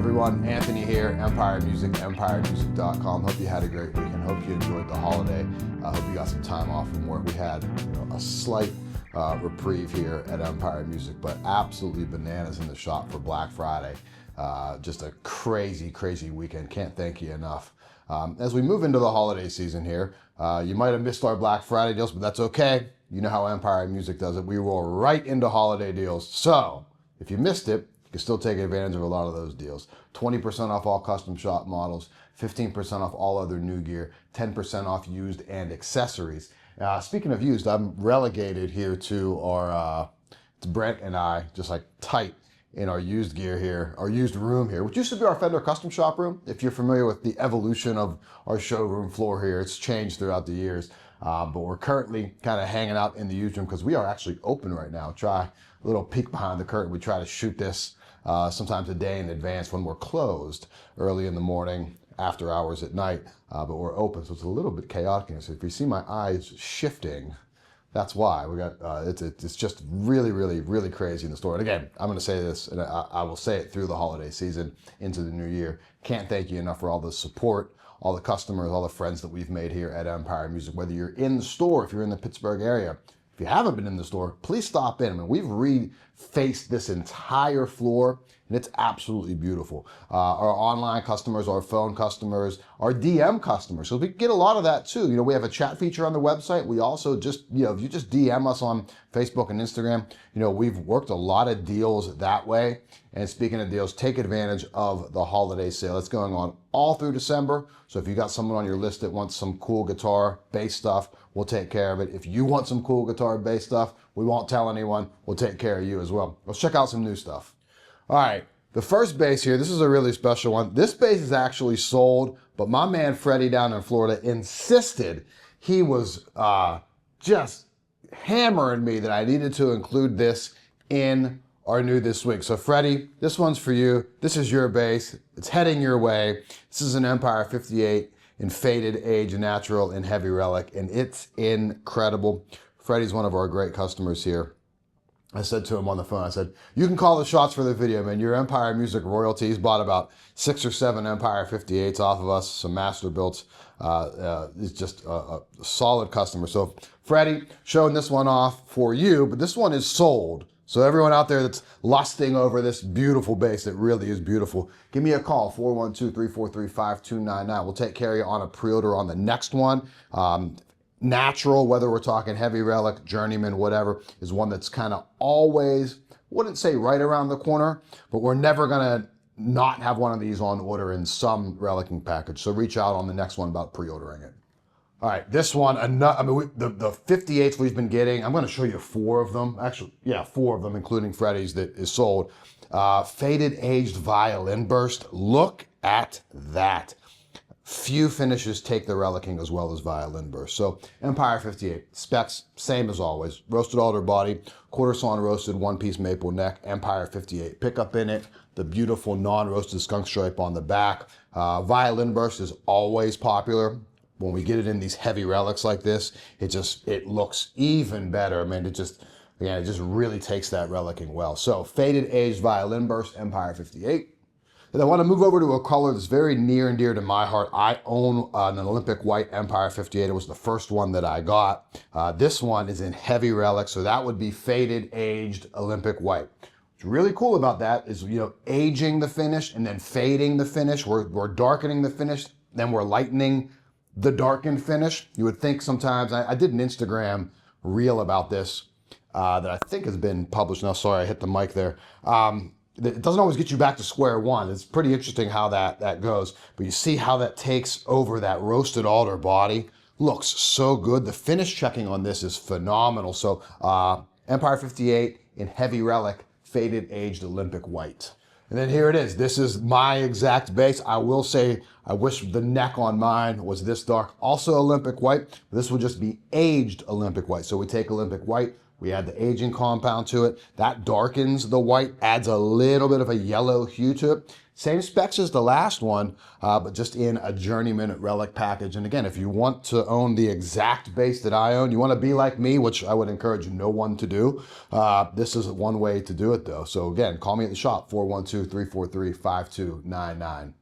everyone? Anthony here, Empire Music, empiremusic.com. Hope you had a great weekend. Hope you enjoyed the holiday. Hope you got some time off from work. We had a slight reprieve here at Empire Music, but absolutely bananas in the shop for Black Friday. Just a crazy, crazy weekend. Can't thank you enough. As we move into the holiday season here, you might have missed our Black Friday deals, but that's okay. You know how Empire Music does it. We roll right into holiday deals. So if you missed it, you can still take advantage of a lot of those deals. 20% off all custom shop models, 15% off all other new gear, 10% off used and accessories. Speaking of used, I'm relegated here to our, it's Brent and I, just like tight in our used gear here, our used room here, which used to be our Fender custom shop room. If you're familiar with the evolution of our showroom floor here, it's changed throughout the years. But we're currently kind of hanging out in the used room because we are actually open right now. Try a little peek behind the curtain. We try to shoot this sometimes a day in advance when we're closed early in the morning, after hours at night, but we're open. So it's a little bit chaotic here. So if you see my eyes shifting, that's why. We got it's just really, really, really crazy in the store. And again, I'm going to say this, and I will say it through the holiday season into the new year. Can't thank you enough for all the support, all the customers, all the friends that we've made here at Empire Music. Whether you're in the store, if you're in the Pittsburgh area, if you haven't been in the store, please stop in. I mean, we've refaced this entire floor, and it's absolutely beautiful. Our online customers, our phone customers, our DM customers. So we get a lot of that too. You know, we have a chat feature on the website. We also just, you know, if you just DM us on Facebook and Instagram, you know, we've worked a lot of deals that way. And speaking of deals, take advantage of the holiday sale. It's going on all through December. So if you got someone on your list that wants some cool guitar, bass stuff, we'll take care of it. If you want some cool guitar, bass stuff, we won't tell anyone. We'll take care of you as well. Let's check out some new stuff. All right, the first bass here, this is a really special one. This bass is actually sold, but my man Freddie down in Florida insisted. He was just hammering me that I needed to include this in our new this week. So Freddie, this one's for you. This is your bass. It's heading your way. This is an Empire 58 in faded age, natural, and heavy relic, and it's incredible. Freddie's one of our great customers here. I said to him on the phone, I said, you can call the shots for the video, man. Your Empire Music royalty. He's bought about 6 or 7 Empire 58s off of us, some master builds. He's just a solid customer. So Freddie, showing this one off for you, but this one is sold. So everyone out there that's lusting over this beautiful bass, it really is beautiful, give me a call, 412-343-5299. We'll take care of you on a pre-order on the next one. Natural, whether we're talking heavy relic, journeyman, whatever, is one that's kind of always, wouldn't say right around the corner, but we're never gonna not have one of these on order in some relicing package. So reach out on the next one about pre-ordering it. All right, this one, I mean, the 58s we've been getting, I'm gonna show you 4 of them. Actually, yeah, 4 of them, including Freddie's that is sold. Faded aged violin burst. Look at that. Few finishes take the relicing as well as violin burst. So Empire 58, specs, same as always. Roasted alder body, quarter sawn roasted, 1-piece maple neck, Empire 58. Pickup in it, the beautiful non-roasted skunk stripe on the back. Violin burst is always popular. When we get it in these heavy relics like this, it looks even better. I mean, it just really takes that relicing well. So faded aged violin burst, Empire 58. And I want to move over to a color that's very near and dear to my heart. I own an Olympic white Empire 58. It was the first one that I got. This one is in heavy relic, so that would be faded aged Olympic white. What's really cool about that is, you know, aging the finish and then fading the finish. We're darkening the finish, then we're lightening the darkened finish. You would think sometimes, I did an Instagram reel about this that I think has been published. Now, sorry, I hit the mic there. It doesn't always get you back to square one. It's pretty interesting how that goes. But you see how that takes over that roasted alder body. Looks so good. The finish checking on this is phenomenal. So Empire 58 in heavy relic, faded aged Olympic white. And then here it is. This is my exact bass. I will say, I wish the neck on mine was this dark. Also Olympic white. This would just be aged Olympic white. So we take Olympic white, we add the aging compound to it. That darkens the white, adds a little bit of a yellow hue to it. Same specs as the last one, but just in a Journeyman Relic package. And again, if you want to own the exact bass that I own, you want to be like me, which I would encourage no one to do, this is one way to do it though. So again, call me at the shop, 412-343-5299.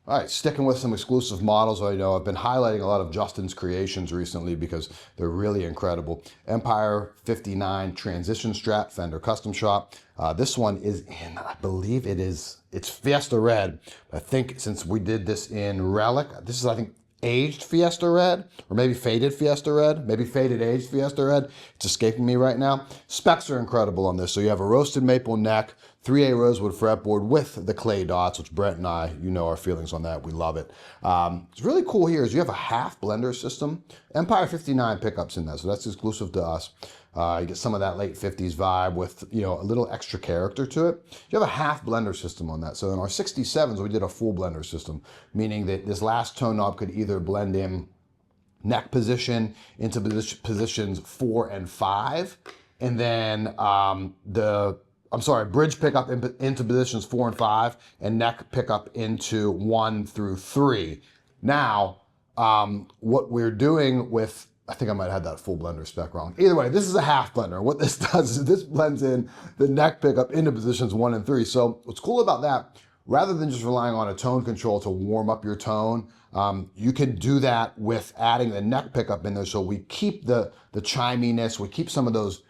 All right, sticking with some exclusive models. I know I've been highlighting a lot of Justin's creations recently because they're really incredible. Empire 59 Transition Strat, Fender Custom Shop. This one is in, I believe it's Fiesta Red. I think since we did this in Relic, this is, I think, aged Fiesta Red, or maybe faded Fiesta Red, maybe faded aged Fiesta Red. It's escaping me right now. Specs are incredible on this. So you have a roasted maple neck, 3A rosewood fretboard with the clay dots, which Brent and I, you know our feelings on that. We love it. It's really cool here is you have a half blender system. Empire 59 pickups in that, so that's exclusive to us. You get some of that late 50s vibe with, you know, a little extra character to it. You have a half blender system on that. So in our 67s, we did a full blender system, meaning that this last tone knob could either blend in neck position into positions 4 and 5, and then bridge pickup into positions 4 and 5, and neck pickup into 1 through 3. Now, what we're doing with, I think I might have had that full blender spec wrong. Either way, this is a half blender. What this does is this blends in the neck pickup into positions 1 and 3. So what's cool about that, rather than just relying on a tone control to warm up your tone, you can do that with adding the neck pickup in there. So we keep the chiminess, we keep some of those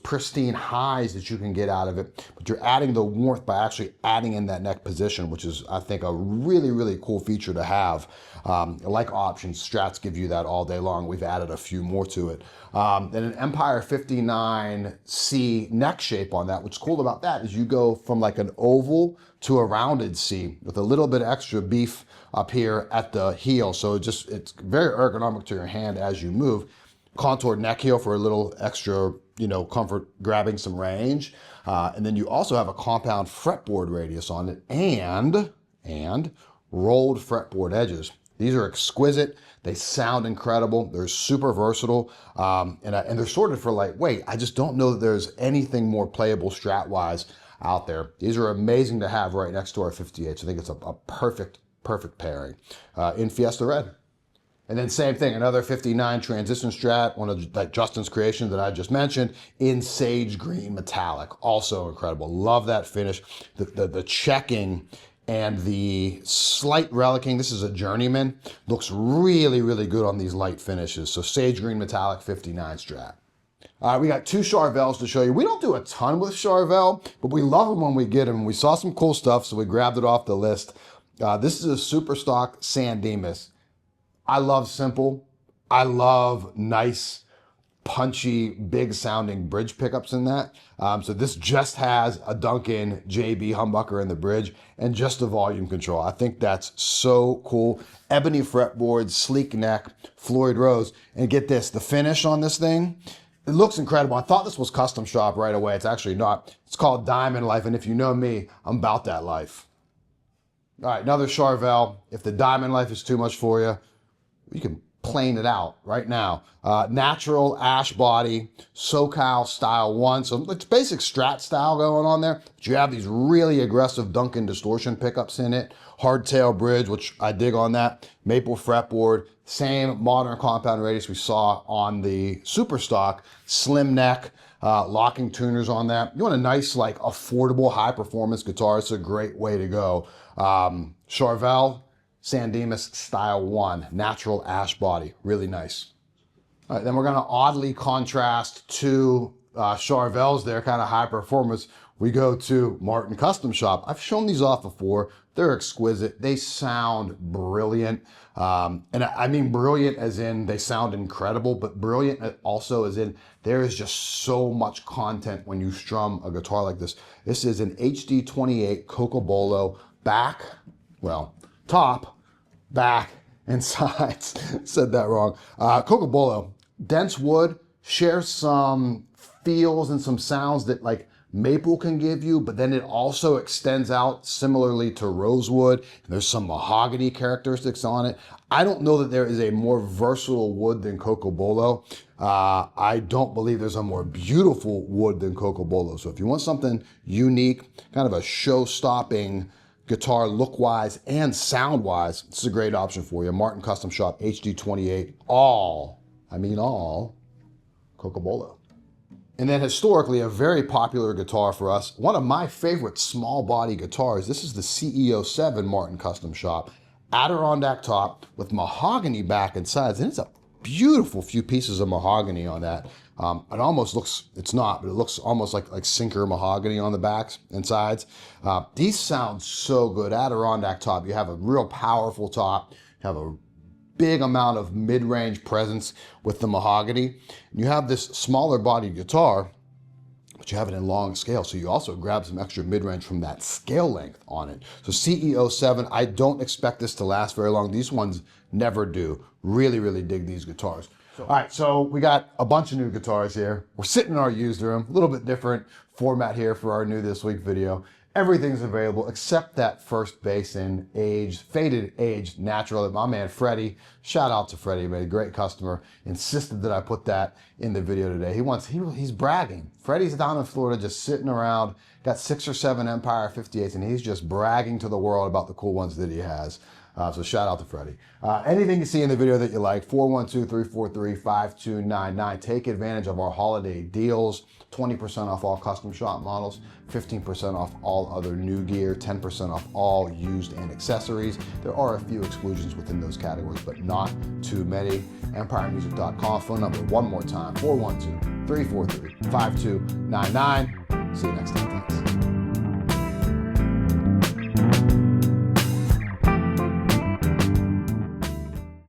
pristine highs that you can get out of it, but you're adding the warmth by actually adding in that neck position, which is, I think, a really, really cool feature to have. Like options, Strats give you that all day long. We've added a few more to it. And an Empire 59C neck shape on that. What's cool about that is you go from like an oval to a rounded C with a little bit extra beef up here at the heel. So it's very ergonomic to your hand as you move. Contoured neck heel for a little extra, you know, comfort grabbing some range. And then you also have a compound fretboard radius on it and rolled fretboard edges. These are exquisite. They sound incredible. They're super versatile. And they're sorted for lightweight. I just don't know that there's anything more playable Strat-wise out there. These are amazing to have right next to our 58s. I think it's a perfect pairing in Fiesta Red. And then same thing, another 59 Transition Strat, one of like Justin's creations that I just mentioned, in sage green metallic. Also incredible. Love that finish. The checking and the slight relicing. This is a Journeyman. Looks really, really good on these light finishes. So sage green metallic 59 Strat. All right, we got 2 Charvels to show you. We don't do a ton with Charvel, but we love them when we get them. We saw some cool stuff, so we grabbed it off the list. This is a super stock San Dimas. I love simple. I love nice, punchy, big sounding bridge pickups in that. So this just has a Duncan JB humbucker in the bridge and just a volume control. I think that's so cool. Ebony fretboard, sleek neck, Floyd Rose. And get this, the finish on this thing, it looks incredible. I thought this was custom shop right away. It's actually not. It's called Diamond Life. And if you know me, I'm about that life. All right, another Charvel. If the Diamond Life is too much for you, you can plane it out right now. Natural ash body, SoCal style 1. So it's basic Strat style going on there. But you have these really aggressive Duncan distortion pickups in it. Hardtail bridge, which I dig on that. Maple fretboard. Same modern compound radius we saw on the Super Stock. Slim neck, locking tuners on that. You want a nice, like, affordable, high performance guitar. It's a great way to go. Charvel San Dimas style 1, natural ash body, really nice. All right, then we're gonna oddly contrast two Charvels there, kind of high performance. We go to Martin Custom Shop. I've shown these off before. They're exquisite. They sound brilliant. And I mean brilliant as in they sound incredible, but brilliant also as in there is just so much content when you strum a guitar like this. This is an HD28 COCOBOLO back, well, top, back, and sides. Said that wrong. COCOBOLO, dense wood, shares some feels and some sounds that like maple can give you, but then it also extends out similarly to rosewood. And there's some mahogany characteristics on it. I don't know that there is a more versatile wood than COCOBOLO. I don't believe there's a more beautiful wood than COCOBOLO. So if you want something unique, kind of a show-stopping guitar look-wise and sound-wise, it's a great option for you. Martin Custom Shop HD28, all COCOBOLO. And then historically, a very popular guitar for us, one of my favorite small body guitars, this is the CEO7 Martin Custom Shop. Adirondack top with mahogany back and sides, and it's a beautiful few pieces of mahogany on that. It almost looks, it's not, but it looks almost like sinker mahogany on the backs and sides. These sound so good. Adirondack top, you have a real powerful top, you have a big amount of mid-range presence with the mahogany. You have this smaller body guitar, but you have it in long scale, so you also grab some extra mid-range from that scale length on it. So CEO7, I don't expect this to last very long. These ones never do. Really, really dig these guitars. All right, so we got a bunch of new guitars here. We're sitting in our used room, a little bit different format here for our new this week video. Everything's available except that first bass in faded aged natural that my man Freddie, shout out to Freddie, man, great customer, insisted that I put that in the video today. He's bragging. Freddie's down in Florida just sitting around, got 6 or 7 Empire 58s, and he's just bragging to the world about the cool ones that he has. So shout out to Freddie. Anything you see in the video that you like, 412-343-5299. Take advantage of our holiday deals. 20% off all custom shop models, 15% off all other new gear, 10% off all used and accessories. There are a few exclusions within those categories, but not too many. EmpireMusic.com, phone number one more time, 412-343-5299. See you next time, thanks.